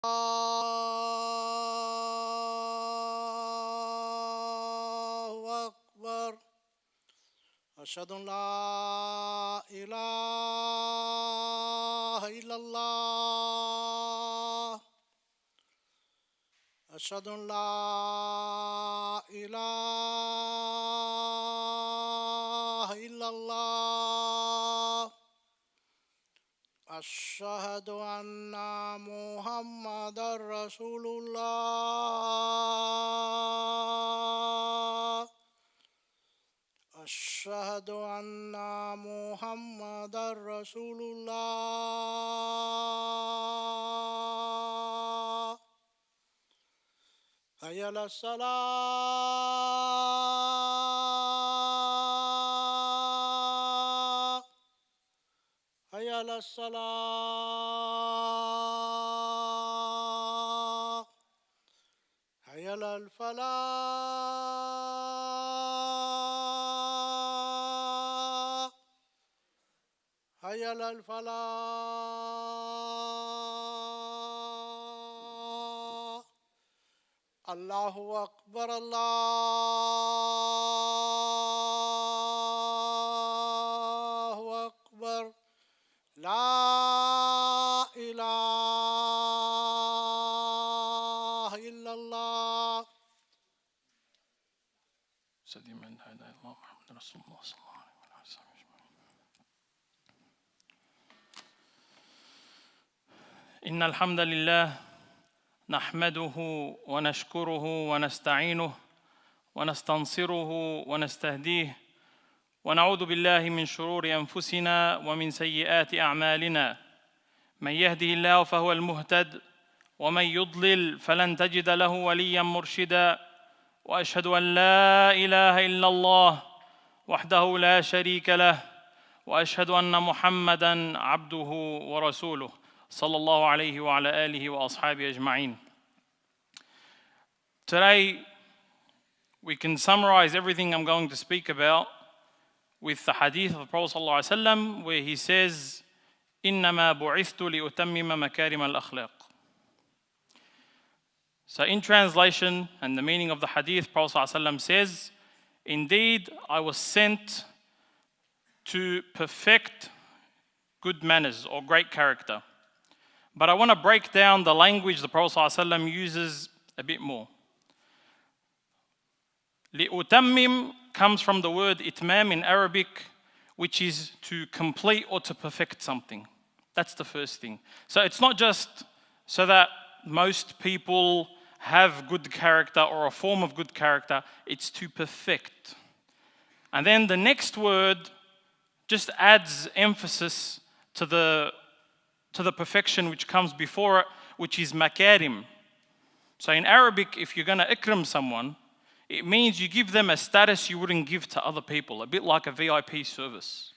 الله أكبر أشهد أن لا إله إلا الله أشهد أن لا إله إلا الله أشهد أن محمدا رسول الله أشهد أن محمدا رسول الله حي على الصلاة حي على الصلاة حي على الفلاح حي على الفلاح الله أكبر الله أكبر لا إله إلا الله سيدي من لا إله إلا الله محمد رسول الله صلى الله عليه وسلم أجمعين. إن الحمد لله نحمده ونشكره ونستعينه ونستنصره ونستهديه ونعوذ بالله من شرور أنفسنا ومن سيئات أعمالنا من يهده الله فهو المهتد ومن يضلل فلن تجد له وليا مرشدا وأشهد أن لا إله إلا الله وحده لا شريك له وأشهد أن محمدا عبده ورسوله صلى الله عليه وعلى آله وأصحابه أجمعين. Today we can summarize everything I'm going to speak about with the hadith of the Prophet ﷺ, where he says, إِنَّمَا بُعِثْتُ لِأُتَمِّمَ مَكَارِمَ الْأَخْلَاقِ. So in translation and the meaning of the hadith, Prophet ﷺ says, indeed, I was sent to perfect good manners or great character. But I want to break down the language the Prophet ﷺ uses a bit more. لِأُتَمِّمْ comes from the word itmam in Arabic, which is to complete or to perfect something. That's the first thing. So it's not just so that most people have good character or a form of good character, it's to perfect. And then the next word just adds emphasis to the perfection which comes before it, which is makarim. So in Arabic, if you're going to ikram someone, it means you give them a status you wouldn't give to other people, a bit like a VIP service.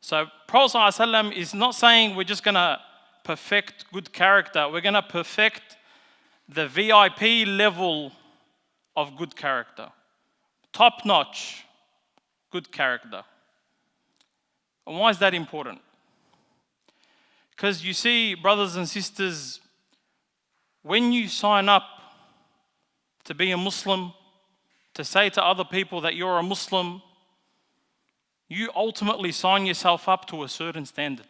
So Prophet ﷺ is not saying we're just going to perfect good character. We're going to perfect the VIP level of good character. Top-notch good character. And why is that important? Because you see, brothers and sisters, when you sign up to be a Muslim, to say to other people that you're a Muslim, you ultimately sign yourself up to a certain standard.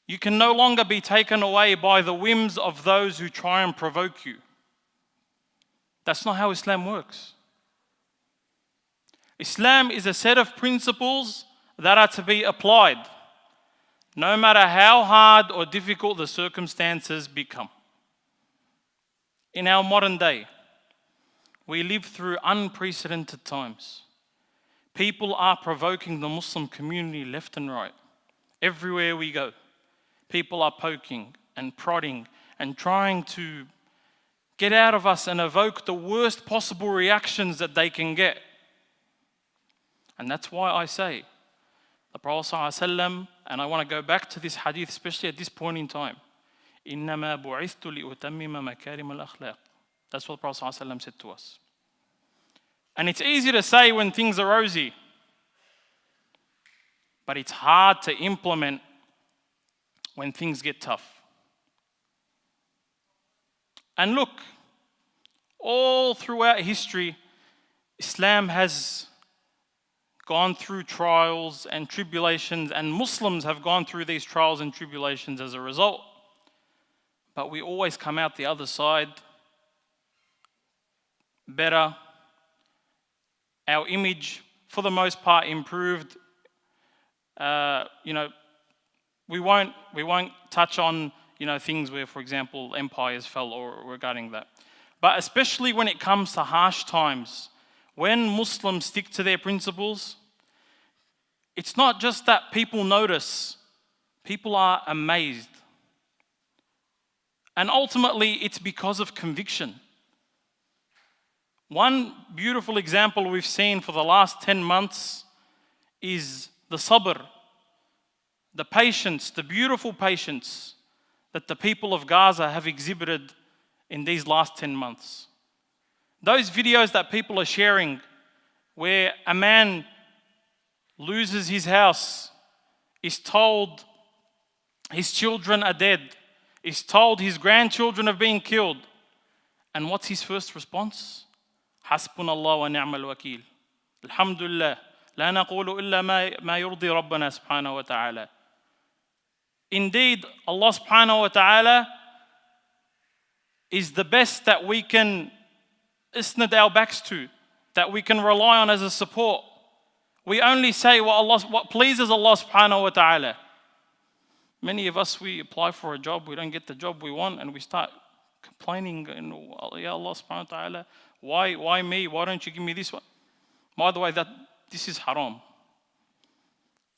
You can no longer be taken away by the whims of those who try and provoke you. That's not how Islam works. Islam is a set of principles that are to be applied, no matter how hard or difficult the circumstances become. In our modern day, we live through unprecedented times. People are provoking the Muslim community left and right. Everywhere we go, people are poking and prodding and trying to get out of us and evoke the worst possible reactions that they can get. And that's why I say, the Prophet ﷺ, and I want to go back to this hadith, especially at this point in time, إِنَّمَا بُعِثْتُ لِأُتَمِّمَ مَكَارِمَ الْأَخْلَاقِ. That's what the Prophet ﷺ said to us. And it's easy to say when things are rosy, but it's hard to implement when things get tough. And look, all throughout history, Islam has gone through trials and tribulations, and Muslims have gone through these trials and tribulations as a result. But we always come out the other side better. Our image, for the most part, improved. We won't touch on things where, for example, empires fell or regarding that. But especially when it comes to harsh times, when Muslims stick to their principles, it's not just that people notice, people are amazed. And ultimately, it's because of conviction. One beautiful example we've seen for the last 10 months is the sabr, the patience, the beautiful patience that the people of Gaza have exhibited in these last 10 months. Those videos that people are sharing where a man loses his house, is told his children are dead, is told his grandchildren have been killed. And what's his first response? Hasbunallah wa ni'mal wakil. Alhamdulillah. La naqulu illa ma yurdi Rabbana subhanahu wa ta'ala. Indeed, Allah subhanahu wa ta'ala is the best that we can isnad our backs to, that we can rely on as a support. We only say what pleases Allah subhanahu wa ta'ala. Many of us, we apply for a job, we don't get the job we want, and we start complaining, Ya Allah subhanahu wa ta'ala, why me? Why don't you give me this one? By the way, this is haram.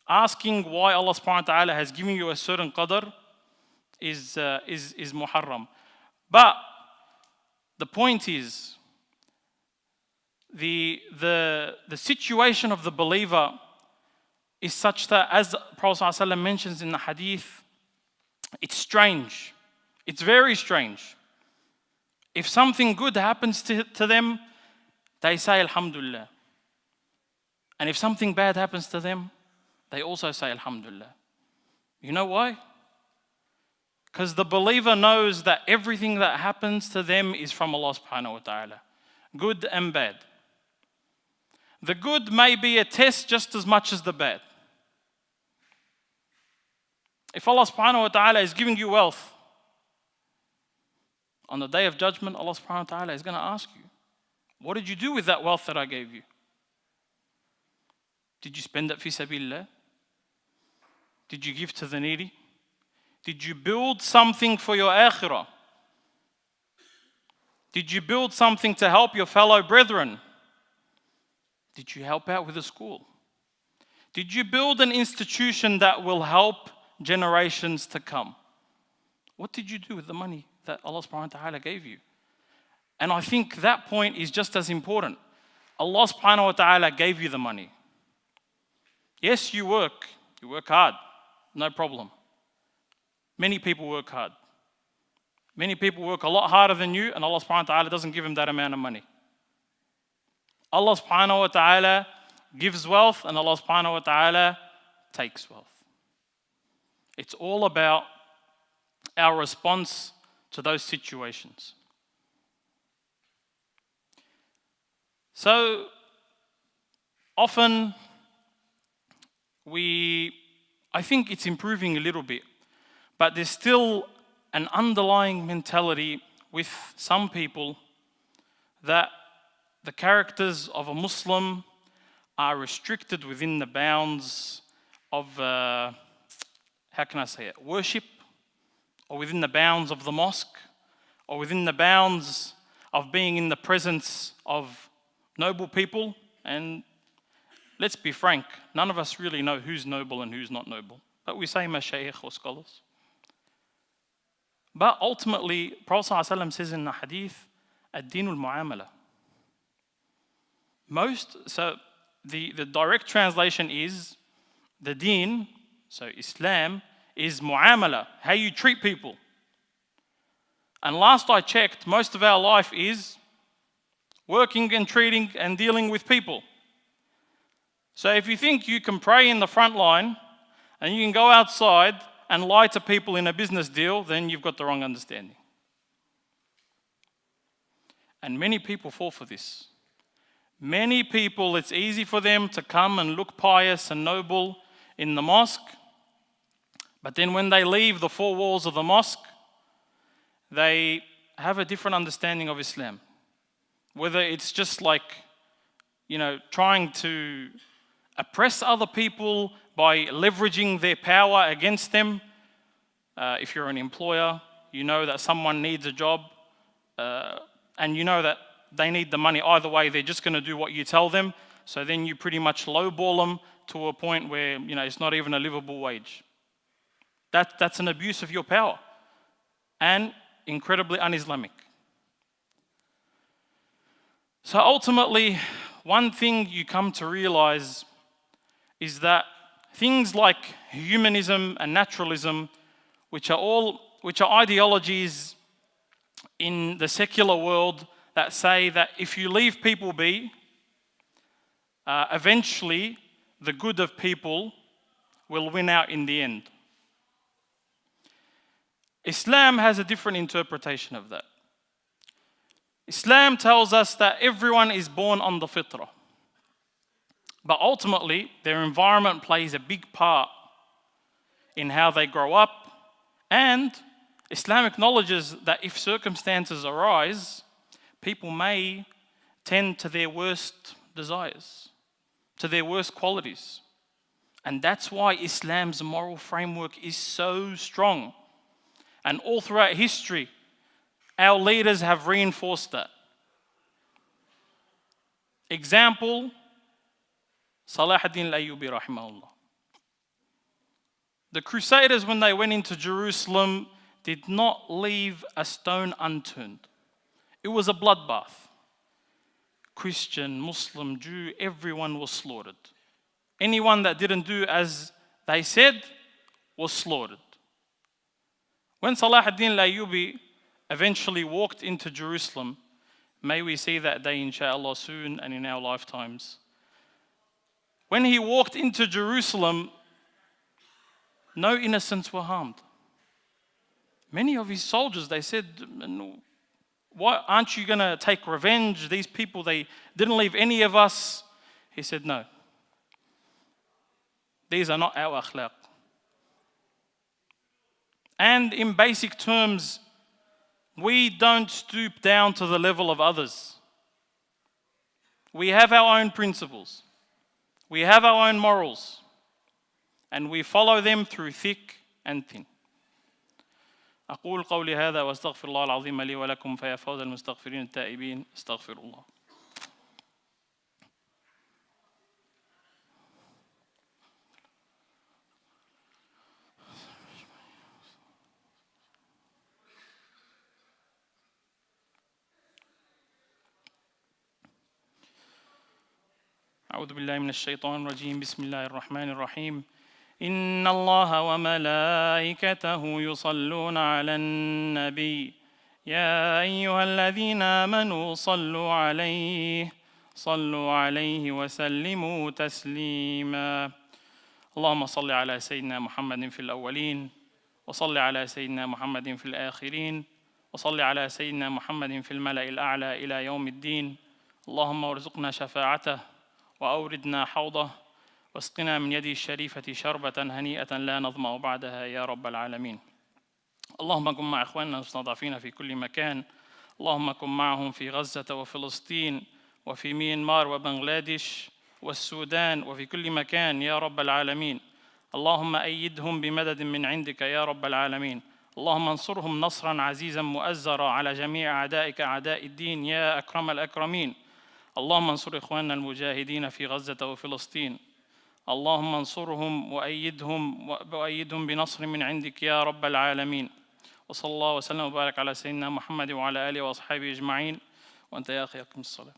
Asking why Allah subhanahu wa ta'ala has given you a certain qadr is muharram. But the point is, the situation of the believer is such that, as the Prophet ﷺ mentions in the hadith, it's strange. It's very strange. If something good happens to them, they say Alhamdulillah. And if something bad happens to them, they also say Alhamdulillah. You know why? Because the believer knows that everything that happens to them is from Allah subhanahu wa ta'ala. Good and bad. The good may be a test just as much as the bad. If Allah subhanahu wa ta'ala is giving you wealth, on the day of judgment, Allah subhanahu wa ta'ala is going to ask you, what did you do with that wealth that I gave you? Did you spend it fi sabilillah? Did you give to the needy? Did you build something for your akhirah? Did you build something to help your fellow brethren? Did you help out with a school? Did you build an institution that will help generations to come? What did you do with the money that Allah subhanahu wa ta'ala gave you? And I think that point is just as important. Allah subhanahu wa ta'ala gave you the money. Yes, you work hard, no problem. Many people work hard. Many people work a lot harder than you, and Allah subhanahu wa ta'ala doesn't give them that amount of money. Allah subhanahu wa ta'ala gives wealth, and Allah subhanahu wa ta'ala takes wealth. It's all about our response to those situations. So often I think it's improving a little bit, but there's still an underlying mentality with some people that the characters of a Muslim are restricted within the bounds of, worship, or within the bounds of the mosque, or within the bounds of being in the presence of noble people. And let's be frank, none of us really know who's noble and who's not noble. But we say mashayikh or scholars. But ultimately, Prophet ﷺ says in the hadith, ad-din al-mu'amala. So the direct translation is, the deen, so Islam, is mu'amala, how you treat people. And last I checked, most of our life is working and treating and dealing with people. So if you think you can pray in the front line and you can go outside and lie to people in a business deal, then you've got the wrong understanding. And many people fall for this. Many people, it's easy for them to come and look pious and noble in the mosque, but then when they leave the four walls of the mosque, they have a different understanding of Islam. Whether it's just like, trying to oppress other people by leveraging their power against them. If you're an employer, you know that someone needs a job, and you know that they need the money. Either way, they're just going to do what you tell them. So then you pretty much lowball them to a point where, it's not even a livable wage. That's an abuse of your power and incredibly un-Islamic. So ultimately, one thing you come to realize is that things like humanism and naturalism, which are ideologies in the secular world that say that if you leave people be, eventually the good of people will win out in the end. Islam has a different interpretation of that. Islam tells us that everyone is born on the fitrah. But ultimately, their environment plays a big part in how they grow up. And Islam acknowledges that if circumstances arise, people may tend to their worst desires, to their worst qualities. And that's why Islam's moral framework is so strong. And all throughout history, our leaders have reinforced that. Example, Salah ad-Din al-Ayyubi rahimahullah. The Crusaders, when they went into Jerusalem, did not leave a stone unturned. It was a bloodbath. Christian, Muslim, Jew, everyone was slaughtered. Anyone that didn't do as they said was slaughtered. When Salah ad-Din al-Ayyubi eventually walked into Jerusalem, may we see that day inshallah soon and in our lifetimes. When he walked into Jerusalem, no innocents were harmed. Many of his soldiers, they said, why aren't you going to take revenge? These people, they didn't leave any of us. He said, no. These are not our akhlaq. And in basic terms, we don't stoop down to the level of others. We have our own principles. We have our own morals. And we follow them through thick and thin. أقول قولي هذا وأستغفر الله العظيم لي ولكم فيا فوز المستغفرين التائبين استغفر الله. أعوذ بالله من الشيطان الرجيم بسم الله الرحمن الرحيم إن الله وملائكته يصلون على النبي يا أيها الذين آمنوا صلوا عليه وسلموا تسليما اللهم صل على سيدنا محمد في الأولين وصل على سيدنا محمد في الآخرين وصل على سيدنا محمد في الملأ الأعلى إلى يوم الدين اللهم ارزقنا شفاعته وأوردنا حوضه واسقنا من يده الشريفة شربة هنيئة لا نظمأ بعدها يا رب العالمين اللهم كن مع إخواننا المستضعفين في كل مكان اللهم كن معهم في غزة وفلسطين وفي ميانمار وبنغلاديش والسودان وفي كل مكان يا رب العالمين اللهم أيدهم بمدد من عندك يا رب العالمين اللهم انصرهم نصرا عزيزا مؤزرا على جميع أعدائك أعداء الدين يا أكرم الأكرمين اللهم انصر إخواننا المجاهدين في غزة وفلسطين اللهم انصرهم وأيدهم بنصر من عندك يا رب العالمين وصلى الله وسلم وبارك على سيدنا محمد وعلى آله وأصحابه أجمعين وأنت يا أخي أقم الصلاة